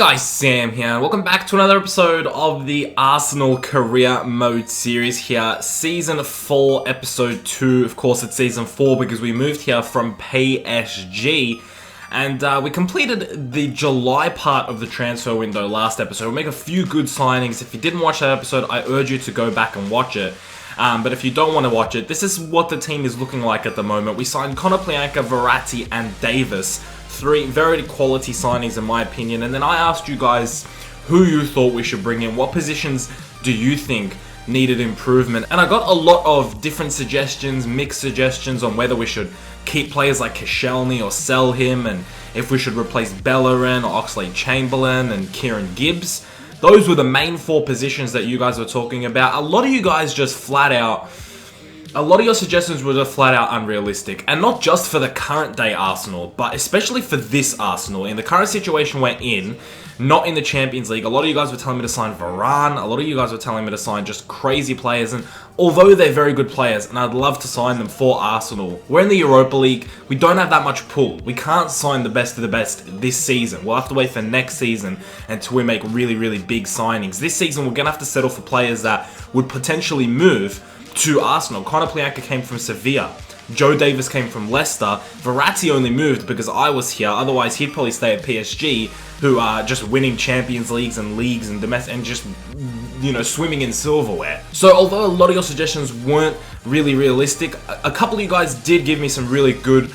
guys, Sam here, and welcome back to another episode of the Arsenal Career Mode series here. Season 4, Episode 2. Of course, it's Season 4 because we moved here from PSG. And we completed the July part of the transfer window last episode. We'll make a few good signings. If you didn't watch that episode, I urge you to go back and watch it. But if you don't want to watch it, this is what the team is looking like at the moment. We signed Konoplyanka, Verratti, and Davis. 3 very quality signings in my opinion. And then I asked you guys who you thought we should bring in. What positions do you think needed improvement? And I got a lot of different suggestions, mixed suggestions on whether we should keep players like Koscielny or sell him, and if we should replace Bellerin or Oxlade-Chamberlain and Kieran Gibbs. Those were the main 4 positions that you guys were talking about. A lot of you guys just flat out, a lot of your suggestions were just flat out unrealistic. And not just for the current day Arsenal, but especially for this Arsenal. In the current situation we're in, not in the Champions League, a lot of you guys were telling me to sign Varane, a lot of you guys were telling me to sign just crazy players, and although they're very good players, and I'd love to sign them for Arsenal, we're in the Europa League, we don't have that much pull. We can't sign the best of the best this season. We'll have to wait for next season until we make really, really big signings. This season, we're going to have to settle for players that would potentially move to Arsenal. Konoplyanka came from Sevilla. Joe Davis came from Leicester. Verratti only moved because I was here. Otherwise, he'd probably stay at PSG, who are just winning Champions Leagues and domestic and just, you know, swimming in silverware. So although a lot of your suggestions weren't really realistic, a couple of you guys did give me some really good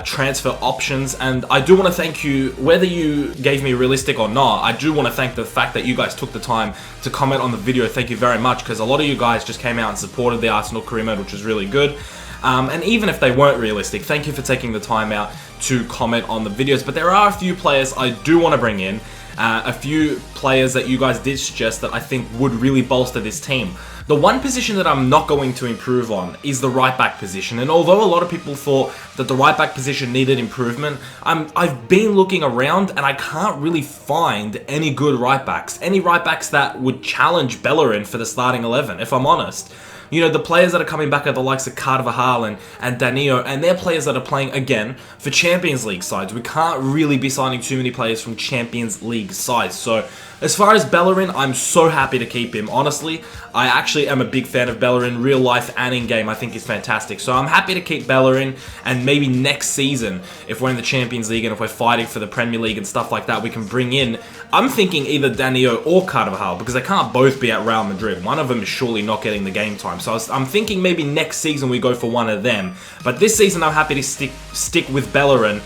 transfer options, and I do want to thank you. Whether you gave me realistic or not, I do want to thank the fact that you guys took the time to comment on the video. Thank you very much, because a lot of you guys just came out and supported the Arsenal Career Mode, which was really good. And even if they weren't realistic, thank you for taking the time out to comment on the videos. But there are a few players I do want to bring in, a few players that you guys did suggest that I think would really bolster this team. The one position that I'm not going to improve on is the right back position. And although a lot of people thought that the right back position needed improvement, I've been looking around and I can't really find any good right backs. Any right backs that would challenge Bellerin for the starting 11, if I'm honest. You know, the players that are coming back are the likes of Carvajal and Danilo, and they're players that are playing, again, for Champions League sides. We can't really be signing too many players from Champions League sides. So, as far as Bellerin, I'm so happy to keep him. Honestly, I actually am a big fan of Bellerin, real life and in-game. I think he's fantastic. So I'm happy to keep Bellerin, and maybe next season, if we're in the Champions League and if we're fighting for the Premier League and stuff like that, we can bring in, I'm thinking either Danilo or Carvajal, because they can't both be at Real Madrid. One of them is surely not getting the game time. So I'm thinking maybe next season we go for one of them. But this season I'm happy to stick with Bellerin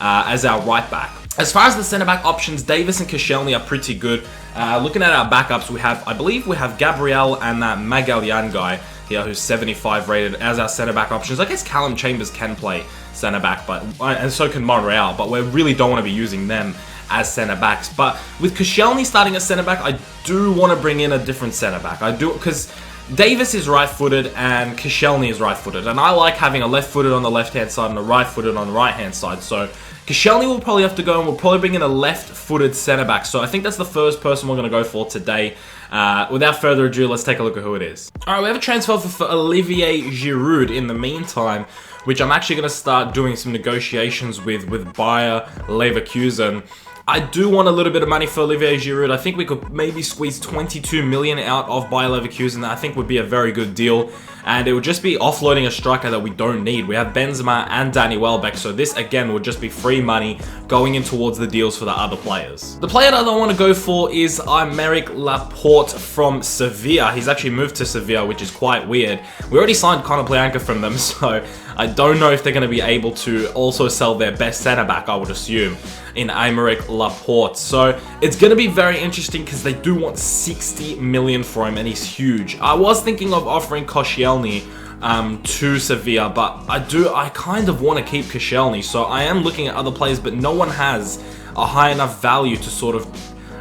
as our right back. As far as the centre-back options, Davis and Koscielny are pretty good. Looking at our backups, I believe we have Gabriel and that Magallan guy here who's 75 rated as our centre-back options. I guess Callum Chambers can play centre-back, and so can Monreal, but we really don't want to be using them as centre-backs. But with Koscielny starting as centre-back, I do want to bring in a different centre-back. I do, because Davis is right-footed and Koscielny is right-footed, and I like having a left-footed on the left-hand side and a right-footed on the right-hand side. So Koscielny will probably have to go, and we'll probably bring in a left-footed centre-back. So I think that's the first person we're going to go for today. Without further ado, let's take a look at who it is. Alright, we have a transfer for Olivier Giroud in the meantime, which I'm actually going to start doing some negotiations with Bayer Leverkusen. I do want a little bit of money for Olivier Giroud. I think we could maybe squeeze 22 million out of Bayer Leverkusen. That I think would be a very good deal. And it would just be offloading a striker that we don't need. We have Benzema and Danny Welbeck, so this again would just be free money going in towards the deals for the other players. The player that I want to go for is Aymeric Laporte from Sevilla. He's actually moved to Sevilla, which is quite weird. We already signed Konoplyanka from them, so I don't know if they're going to be able to also sell their best centre-back, I would assume, in Aymeric Laporte. So it's going to be very interesting because they do want 60 million for him, and he's huge. I was thinking of offering Koscielny to Sevilla, but I kind of want to keep Koscielny, so I am looking at other players, but no one has a high enough value to sort of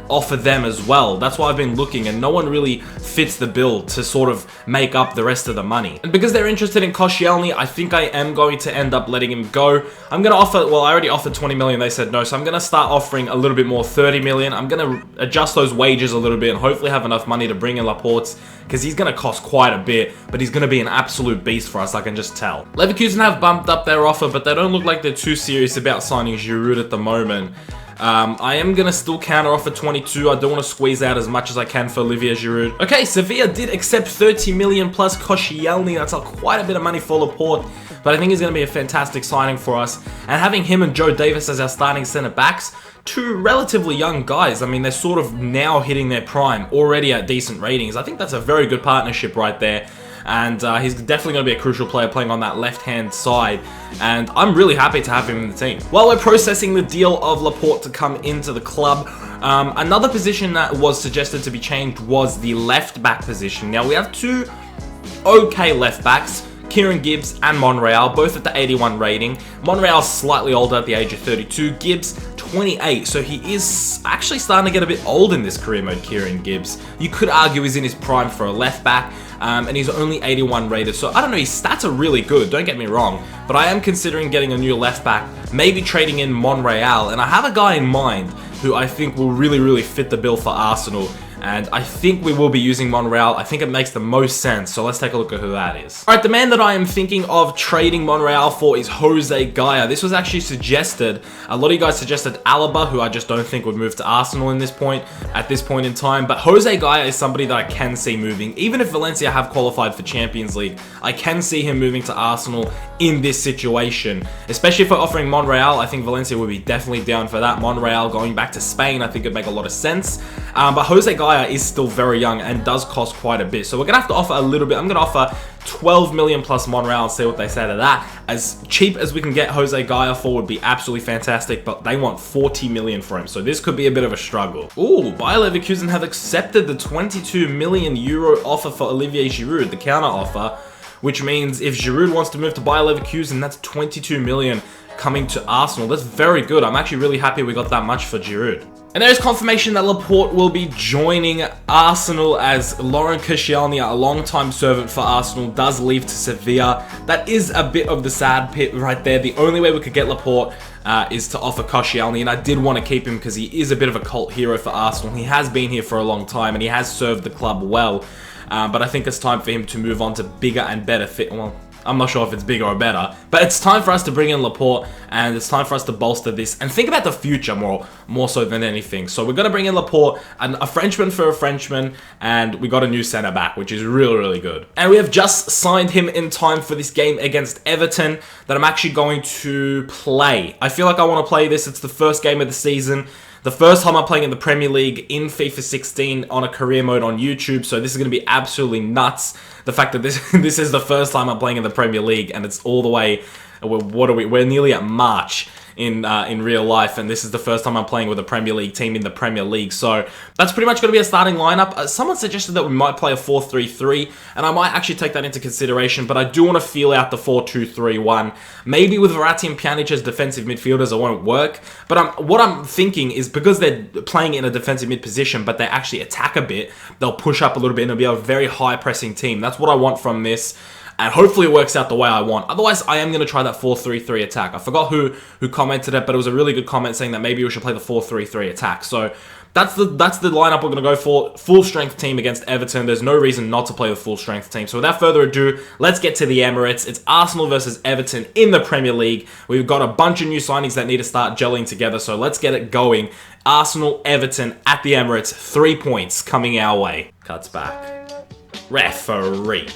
offer them as well. That's why I've been looking, and no one really fits the bill to sort of make up the rest of the money. And because they're interested in Koscielny, I think I am going to end up letting him go. I'm going to offer, well, I already offered 20 million, they said no, so I'm going to start offering a little bit more, 30 million. I'm going to adjust those wages a little bit and hopefully have enough money to bring in Laporte, because he's going to cost quite a bit, but he's going to be an absolute beast for us, I can just tell. Leverkusen have bumped up their offer, but they don't look like they're too serious about signing Giroud at the moment. I am going to still counter offer 22. I don't want to squeeze out as much as I can for Olivier Giroud. Okay, Sevilla did accept 30 million plus Koscielny. That's quite a bit of money for Laporte, but I think he's going to be a fantastic signing for us. And having him and Joe Davis as our starting centre backs, two relatively young guys. I mean, they're sort of now hitting their prime, already at decent ratings. I think that's a very good partnership right there. And he's definitely going to be a crucial player playing on that left-hand side. And I'm really happy to have him in the team. While we're processing the deal of Laporte to come into the club, another position that was suggested to be changed was the left-back position. Now, we have two okay left-backs, Kieran Gibbs and Monreal, both at the 81 rating. Monreal's slightly older at the age of 32. Gibbs, 28, so he is actually starting to get a bit old in this career mode, Kieran Gibbs. You could argue he's in his prime for a left back, and he's only 81 rated, so I don't know, his stats are really good, don't get me wrong, but I am considering getting a new left back, maybe trading in Monreal, and I have a guy in mind who I think will really fit the bill for Arsenal. And I think we will be using Monreal. I think it makes the most sense. So let's take a look at who that is. All right, the man that I am thinking of trading Monreal for is Jose Gaya. This was actually suggested. A lot of you guys suggested Alaba, who I just don't think would move to Arsenal at this point in time. But Jose Gaya is somebody that I can see moving. Even if Valencia have qualified for Champions League, I can see him moving to Arsenal in this situation. Especially if we're offering Monreal, I think Valencia would be definitely down for that. Monreal going back to Spain, I think it'd make a lot of sense. But Jose Gaya is still very young and does cost quite a bit. So we're going to have to offer a little bit. I'm going to offer 12 million plus Monreal and see what they say to that. As cheap as we can get Jose Gaya for would be absolutely fantastic, but they want 40 million for him. So this could be a bit of a struggle. Ooh, Bayer Leverkusen have accepted the 22 million euro offer for Olivier Giroud, the counter offer, which means if Giroud wants to move to Bayer Leverkusen, that's 22 million coming to Arsenal. That's very good. I'm actually really happy we got that much for Giroud. And there's confirmation that Laporte will be joining Arsenal as Laurent Koscielny, a long-time servant for Arsenal, does leave to Sevilla. That is a bit of the sad pit right there. The only way we could get Laporte is to offer Koscielny, and I did want to keep him because he is a bit of a cult hero for Arsenal. He has been here for a long time, and he has served the club well. But I think it's time for him to move on to bigger and better fit. Well, I'm not sure if it's bigger or better, but it's time for us to bring in Laporte, and it's time for us to bolster this and think about the future more so than anything. So we're going to bring in Laporte, and a Frenchman for a Frenchman, and we got a new centre back, which is really good. And we have just signed him in time for this game against Everton that I'm actually going to play. I feel like I want to play this. It's the first game of the season. The first time I'm playing in the Premier League in FIFA 16 on a career mode on YouTube, so this is going to be absolutely nuts. The fact that this is the first time I'm playing in the Premier League, and it's all the way, we're nearly at March in real life, and this is the first time I'm playing with a Premier League team in the Premier League. So that's pretty much going to be a starting lineup. Someone suggested that we might play a 4-3-3, and I might actually take that into consideration, but I do want to feel out the 4-2-3-1. Maybe with Verratti and Pjanic as defensive midfielders, it won't work, but what I'm thinking is because they're playing in a defensive mid position, but they actually attack a bit, they'll push up a little bit, and it'll be a very high pressing team. That's what I want from this. And hopefully it works out the way I want. Otherwise, I am going to try that 4-3-3 attack. I forgot who commented it, but it was a really good comment saying that maybe we should play the 4-3-3 attack. So that's the lineup we're going to go for. Full strength team against Everton. There's no reason not to play the full strength team. So without further ado, let's get to the Emirates. It's Arsenal versus Everton in the Premier League. We've got a bunch of new signings that need to start gelling together. So let's get it going. Arsenal, Everton at the Emirates. 3 points coming our way. Cuts back. Referee.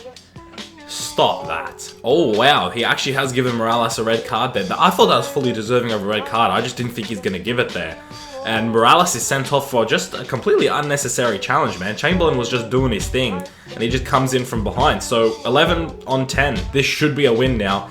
Stop that. Oh, wow. He actually has given Morales a red card there. I thought that was fully deserving of a red card. I just didn't think he's going to give it there. And Morales is sent off for just a completely unnecessary challenge, man. Chamberlain was just doing his thing, and he just comes in from behind. So 11 on 10. This should be a win now.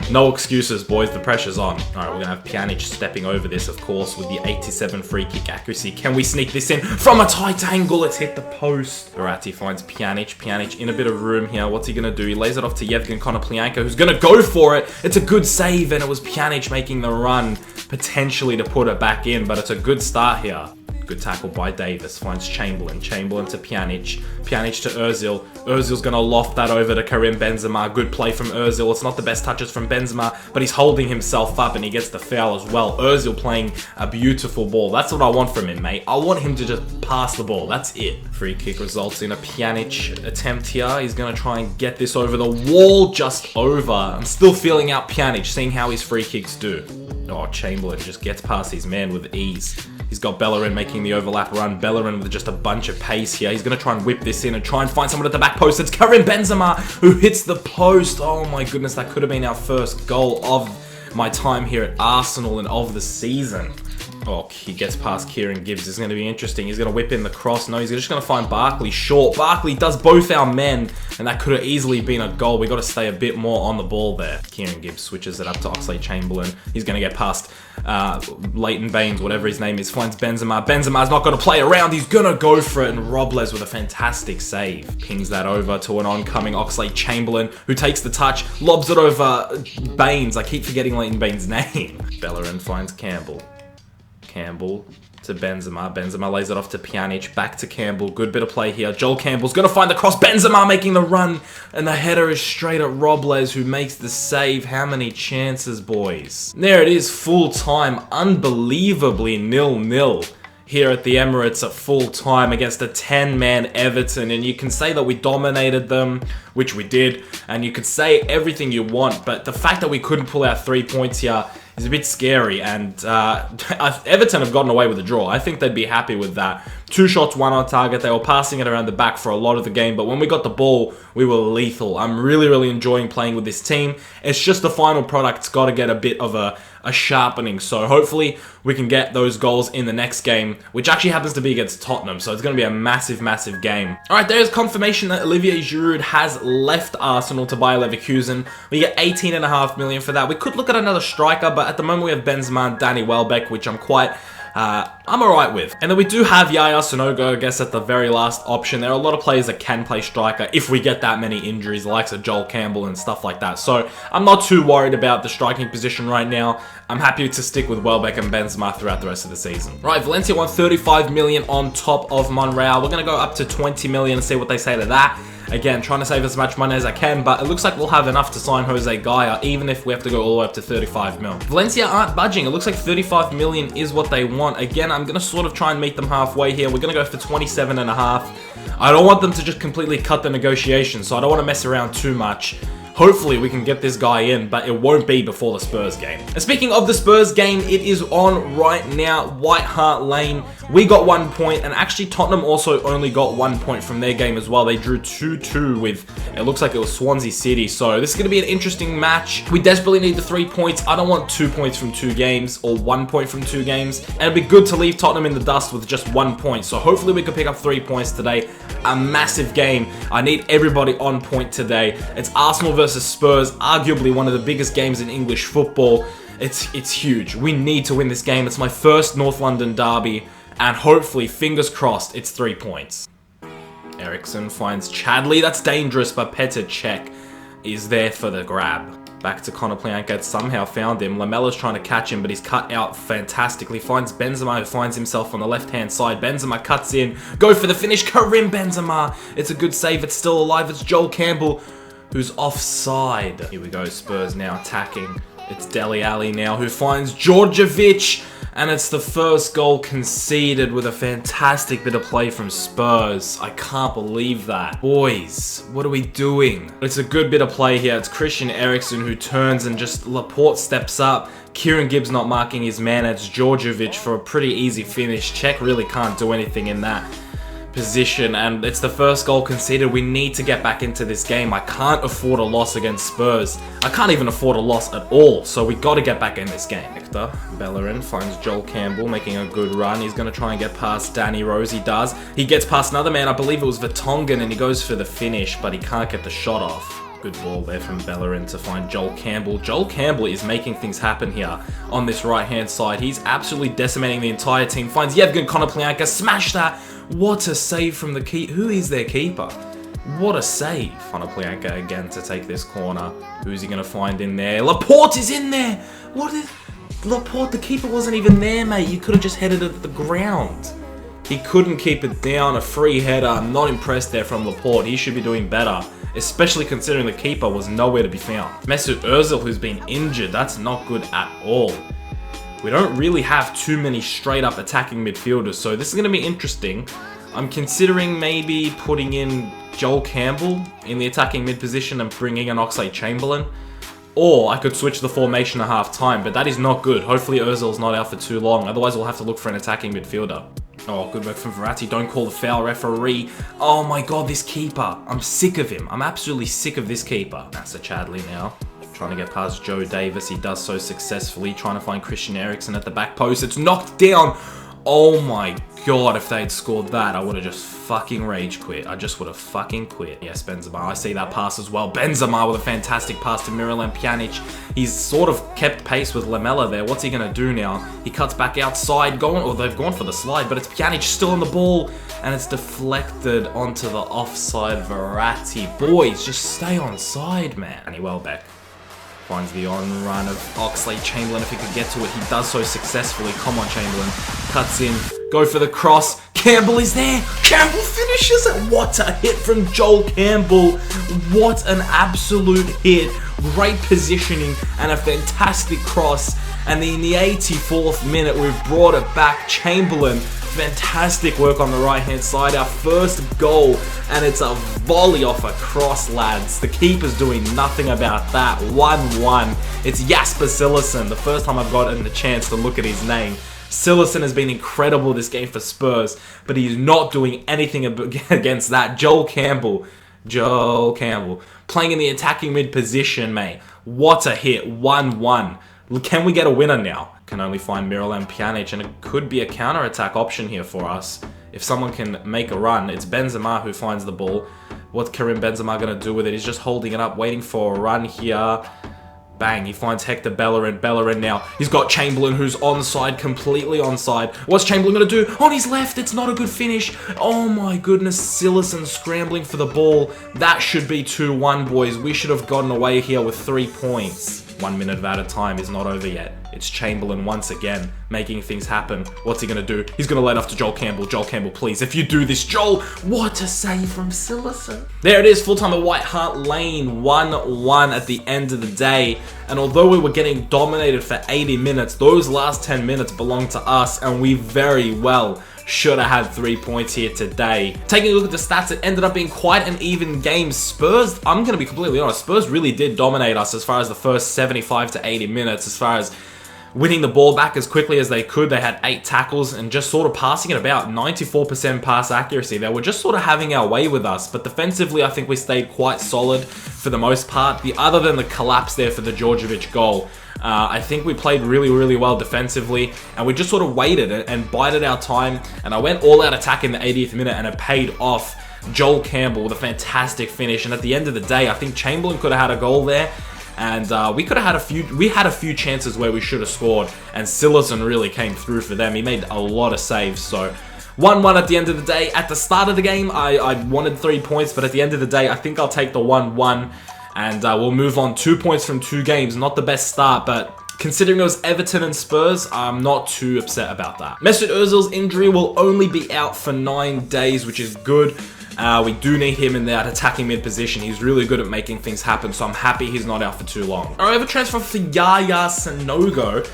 No excuses, boys. The pressure's on. All right, we're going to have Pjanic stepping over this, of course, with the 87 free kick accuracy. Can we sneak this in from a tight angle? It's hit the post. Verratti finds Pjanic. Pjanic in a bit of room here. What's he going to do? He lays it off to Yevgen Konoplyanka, who's going to go for it. It's a good save, and it was Pjanic making the run, potentially to put it back in, but it's a good start here. Good tackle by Davis. Finds Chamberlain. Chamberlain to Pjanic. Pjanic to Ozil. Ozil's going to loft that over to Karim Benzema. Good play from Ozil. It's not the best touches from Benzema, but he's holding himself up and he gets the foul as well. Ozil playing a beautiful ball. That's what I want from him, mate. I want him to just pass the ball. That's it. Free kick results in a Pjanic attempt here. He's going to try and get this over the wall, just over. I'm still feeling out Pjanic, seeing how his free kicks do. Oh, Chamberlain just gets past his man with ease. He's got Bellerin making the overlap run. Bellerin with just a bunch of pace here. He's going to try and whip this in and try and find someone at the back post. It's Karim Benzema who hits the post. Oh my goodness, that could have been our first goal of my time here at Arsenal and of the season. Oh, he gets past Kieran Gibbs. It's going to be interesting. He's going to whip in the cross. No, he's just going to find Barkley short. Barkley does both our men, and that could have easily been a goal. We got to stay a bit more on the ball there. Kieran Gibbs switches it up to Oxlade-Chamberlain. He's going to get past Leighton Baines, whatever his name is, finds Benzema. Benzema's not going to play around. He's going to go for it, and Robles with a fantastic save. Pings that over to an oncoming Oxlade-Chamberlain, who takes the touch, lobs it over Baines. I keep forgetting Leighton Baines' name. Bellerin finds Campbell. Campbell to Benzema. Benzema lays it off to Pjanic. Back to Campbell. Good bit of play here. Joel Campbell's going to find the cross. Benzema making the run. And the header is straight at Robles, who makes the save. How many chances, boys? There it is, full time. Unbelievably 0-0. Here at the Emirates at full time against a 10-man Everton, and you can say that we dominated them, which we did, and you could say everything you want, but the fact that we couldn't pull out 3 points here is a bit scary, and Everton have gotten away with a draw. I think they'd be happy with that. 2 shots, 1 on target. They were passing it around the back for a lot of the game, but when we got the ball, we were lethal. I'm really enjoying playing with this team. It's just the final product's got to get a bit of a sharpening, so hopefully we can get those goals in the next game, which actually happens to be against Tottenham, so it's going to be a massive game. Alright, there's confirmation that Olivier Giroud has left Arsenal to Bayer Leverkusen. We get 18.5 million for that. We could look at another striker, but at the moment we have Benzema and Danny Welbeck, which I'm alright with. And then we do have Yaya Sanogo, I guess, at the very last option. There are a lot of players that can play striker if we get that many injuries, the likes of Joel Campbell and stuff like that. So I'm not too worried about the striking position right now. I'm happy to stick with Welbeck and Benzema throughout the rest of the season. Right, Valencia won 35 million on top of Monreal. We're going to go up to 20 million and see what they say to that. Again, trying to save as much money as I can, but it looks like we'll have enough to sign Jose Gaya, even if we have to go all the way up to 35 mil. Valencia aren't budging. It looks like 35 million is what they want. Again, I'm going to sort of try and meet them halfway here. We're going to go for 27.5. I don't want them to just completely cut the negotiation, so I don't want to mess around too much. Hopefully we can get this guy in, but it won't be before the Spurs game. And speaking of the Spurs game, it is on right now. White Hart Lane. We got 1 point, and actually Tottenham also only got 1 point from their game as well. They drew 2-2 with, it looks like it was Swansea City. So this is going to be an interesting match. We desperately need the 3 points. I don't want 2 points from 2 games or 1 point from 2 games. And it'd be good to leave Tottenham in the dust with just 1 point. So hopefully we can pick up 3 points today. A massive game. I need everybody on point today. It's Arsenal versus Spurs, arguably one of the biggest games in English football. It's huge. We need to win this game. It's my first North London derby, and hopefully, fingers crossed, it's 3 points. Eriksen finds Chadley. That's dangerous, but Petr Cech is there for the grab. Back to Conor Plianka. Somehow found him. Lamella's trying to catch him, but he's cut out fantastically. Finds Benzema, who finds himself on the left-hand side. Benzema cuts in. Go for the finish. Karim Benzema. It's a good save. It's still alive. It's Joel Campbell, who's offside. Here we go. Spurs now attacking. It's Dele Alli now, who finds Djordjevic. And it's the first goal conceded with a fantastic bit of play from Spurs. I can't believe that. Boys, what are we doing? It's a good bit of play here. It's Christian Eriksen who turns and just Laporte steps up. Kieran Gibbs not marking his man. It's Djordjevic for a pretty easy finish. Cech really can't do anything in that position, and it's the first goal conceded. We need to get back into this game. I can't afford a loss against Spurs. I can't even afford a loss at all, so we got to get back in this game. Victor Bellerin finds Joel Campbell making a good run. He's going to try and get past Danny Rose. He does. He gets past another man. I believe it was Vertonghen, and he goes for the finish, but he can't get the shot off. Good ball there from Bellerin to find Joel Campbell. Joel Campbell is making things happen here on this right-hand side. He's absolutely decimating the entire team. Finds Yevgen Konoplyanka. Smash that. What a save from the keeper. Who is their keeper? What a save. Konoplyanka again to take this corner. Who's he going to find in there? Laporte is in there. What is... Laporte, the keeper wasn't even there, mate. You could have just headed it at the ground. He couldn't keep it down. A free header. I'm not impressed there from Laporte. He should be doing better, especially considering the keeper was nowhere to be found. Mesut Ozil, who's been injured. That's not good at all. We don't really have too many straight-up attacking midfielders, so this is going to be interesting. I'm considering maybe putting in Joel Campbell in the attacking mid position and bringing in Oxlade-Chamberlain. Or I could switch the formation at half time, but that is not good. Hopefully Ozil's not out for too long. Otherwise, we'll have to look for an attacking midfielder. Oh, good work from Verratti. Don't call the foul, referee. Oh my god, this keeper. I'm sick of him. I'm absolutely sick of this keeper. That's a Chadley now. Trying to get past Joe Davis. He does so successfully. Trying to find Christian Eriksen at the back post. It's knocked down. Oh my god, if they had scored that, I would have just fucking rage quit. I just would have fucking quit. Yes, Benzema. I see that pass as well. Benzema with a fantastic pass to Miralem Pjanic. He's sort of kept pace with Lamela there. What's he going to do now? He cuts back outside. They've gone for the slide, but it's Pjanic still on the ball. And it's deflected onto the offside Verratti. Boys, just stay on side, man. And Welbeck finds the on-run of Oxlade-Chamberlain. If he could get to it, he does so successfully. Come on, Chamberlain. Cuts in. Go for the cross. Campbell is there. Campbell finishes it. What a hit from Joel Campbell. What an absolute hit. Great positioning and a fantastic cross. And in the 84th minute, we've brought it back. Chamberlain, fantastic work on the right-hand side. Our first goal, and it's a volley off a cross, lads. The keeper's doing nothing about that. 1-1. It's Jasper Cillessen. The first time I've gotten the chance to look at his name. Cillessen has been incredible this game for Spurs, but he's not doing anything against that. Joel Campbell, playing in the attacking mid position, mate. What a hit. 1-1. Can we get a winner now? Can only find Miralem Pjanic, and it could be a counter-attack option here for us. If someone can make a run, it's Benzema who finds the ball. What's Karim Benzema going to do with it? He's just holding it up, waiting for a run here. Bang, he finds Hector Bellerin. Bellerin now. He's got Chamberlain who's onside, completely onside. What's Chamberlain going to do? On his left, it's not a good finish. Oh my goodness, Cillessen scrambling for the ball. That should be 2-1, boys. We should have gotten away here with 3 points. 1 minute of added time is not over yet. It's Chamberlain once again, making things happen. What's he going to do? He's going to let off to Joel Campbell. Joel Campbell, please, if you do this, Joel. What a save from Cillessen. There it is, full time at White Hart Lane. 1-1 at the end of the day. And although we were getting dominated for 80 minutes, those last 10 minutes belonged to us, and we very well should have had 3 points here today. Taking a look at the stats, it ended up being quite an even game. Spurs, I'm going to be completely honest, Spurs really did dominate us as far as the first 75 to 80 minutes, as far as winning the ball back as quickly as they could. They had 8 tackles and just sort of passing it about, 94% pass accuracy. They were just sort of having our way with us, but defensively I think we stayed quite solid for the most part. Other than the collapse there for the Djordjevic goal, I think we played really, really well defensively, and we just sort of waited and bided our time, and I went all out attack in the 80th minute, and it paid off. Joel Campbell with a fantastic finish, and at the end of the day, I think Chamberlain could have had a goal there, and we could have had we had a few chances where we should have scored, and Cillessen really came through for them. He made a lot of saves, so 1-1 at the end of the day. At the start of the game, I wanted 3 points, but at the end of the day, I think I'll take the 1-1. And we'll move on. 2 points from 2 games. Not the best start, but considering it was Everton and Spurs, I'm not too upset about that. Mesut Ozil's injury will only be out for 9 days, which is good. We do need him in that attacking mid position. He's really good at making things happen, so I'm happy he's not out for too long. Alright, we have a transfer for Gaya Sanogo.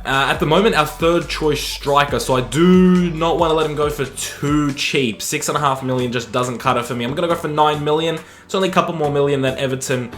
At the moment, our third choice striker, so I do not want to let him go for too cheap. 6.5 million just doesn't cut it for me. I'm going to go for 9 million. It's only a couple more million than Everton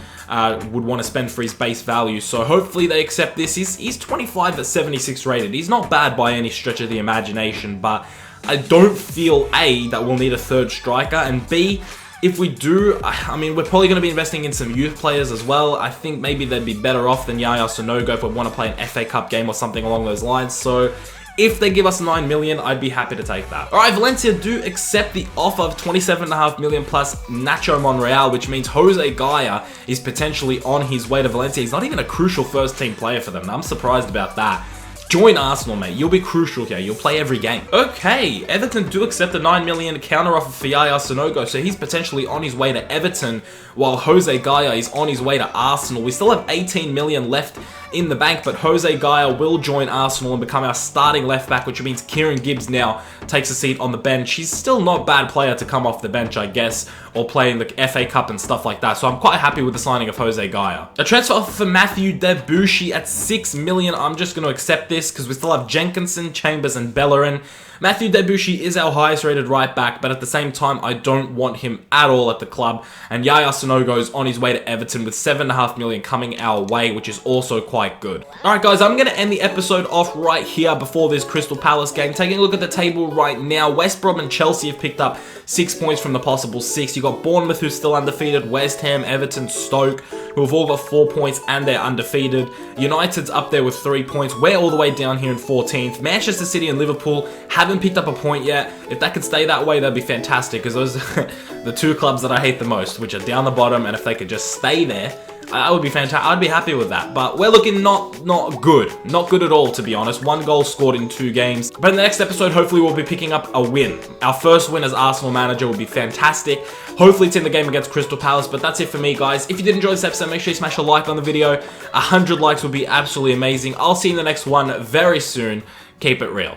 would want to spend for his base value, so hopefully they accept this. He's 25 at 76 rated. He's not bad by any stretch of the imagination, but I don't feel A, that we'll need a third striker, and B, if we do, I mean, we're probably going to be investing in some youth players as well. I think maybe they'd be better off than Yaya Sanogo if we want to play an FA Cup game or something along those lines. So if they give us 9 million, I'd be happy to take that. Alright, Valencia do accept the offer of 27.5 million plus Nacho Monreal, which means Jose Gaya is potentially on his way to Valencia. He's not even a crucial first team player for them. I'm surprised about that. Join Arsenal, mate. You'll be crucial here. You'll play every game. Okay, Everton do accept the 9 million counter offer for Yaya Sanogo, so he's potentially on his way to Everton, while Jose Gaya is on his way to Arsenal. We still have 18 million left in the bank, but Jose Gaya will join Arsenal and become our starting left back, which means Kieran Gibbs now takes a seat on the bench. He's still not a bad player to come off the bench, I guess, or play in the FA Cup and stuff like that, so I'm quite happy with the signing of Jose Gaya. A transfer offer for Matthew Debuchy at 6 million. I'm just going to accept this because we still have Jenkinson, Chambers, and Bellerin. Matthew Debuchy is our highest rated right back, but at the same time, I don't want him at all at the club. And Gaya is on his way to Everton with 7.5 million coming our way, which is also quite good. Alright guys, I'm going to end the episode off right here before this Crystal Palace game. Taking a look at the table right now, West Brom and Chelsea have picked up 6 points from the possible 6. You got Bournemouth, who's still undefeated, West Ham, Everton, Stoke, who have all got 4 points and they're undefeated. United's up there with 3 points. We're all the way down here in 14th. Manchester City and Liverpool haven't picked up a point yet. If that could stay that way, that'd be fantastic, because those are the two clubs that I hate the most, which are down the bottom, and if they could just stay there, I would be fantastic. I'd be happy with that. But we're looking not good. Not good at all, to be honest. 1 goal scored in 2 games. But in the next episode, hopefully we'll be picking up a win. Our first win as Arsenal manager would be fantastic. Hopefully it's in the game against Crystal Palace. But that's it for me, guys. If you did enjoy this episode, make sure you smash a like on the video. 100 likes would be absolutely amazing. I'll see you in the next one very soon. Keep it real.